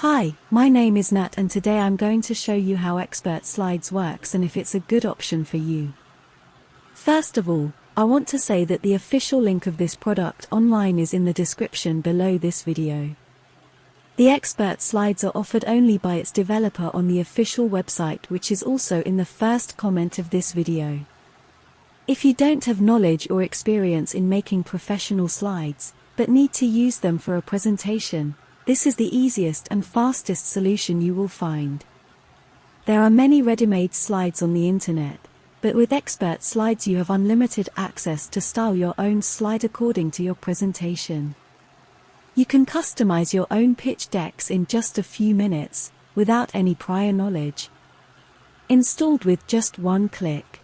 Hi, my name is Nat and today I'm going to show you how Expertslides works and if it's a good option for you. First of all, I want to say that the official link of this product online is in the description below this video. The Expertslides are offered only by its developer on the official website, which is also in the first comment of this video. If you don't have knowledge or experience in making professional slides, but need to use them for a presentation, this is the easiest and fastest solution you will find. There are many ready-made slides on the internet, but with Expertslides you have unlimited access to style your own slide according to your presentation. You can customize your own pitch decks in just a few minutes, without any prior knowledge. Installed with just one click.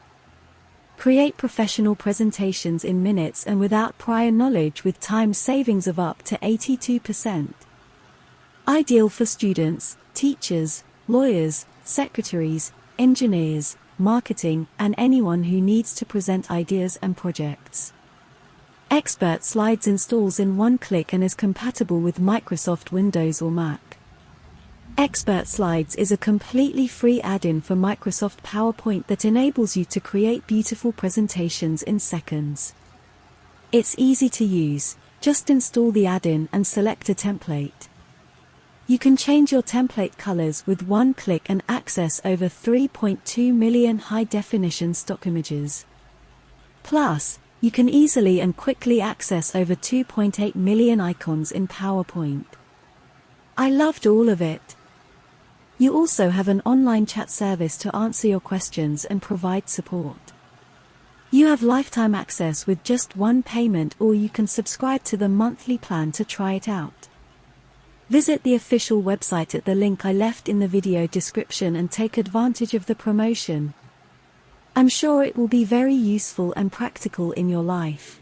Create professional presentations in minutes and without prior knowledge with time savings of up to 82%. Ideal for students, teachers, lawyers, secretaries, engineers, marketing, and anyone who needs to present ideas and projects. Expertslides installs in one click and is compatible with Microsoft Windows or Mac. Expertslides is a completely free add-in for Microsoft PowerPoint that enables you to create beautiful presentations in seconds. It's easy to use, just install the add-in and select a template. You can change your template colors with one click and access over 3.2 million high-definition stock images. Plus, you can easily and quickly access over 2.8 million icons in PowerPoint. I loved all of it. You also have an online chat service to answer your questions and provide support. You have lifetime access with just one payment, or you can subscribe to the monthly plan to try it out. Visit the official website at the link I left in the video description and take advantage of the promotion. I'm sure it will be very useful and practical in your life.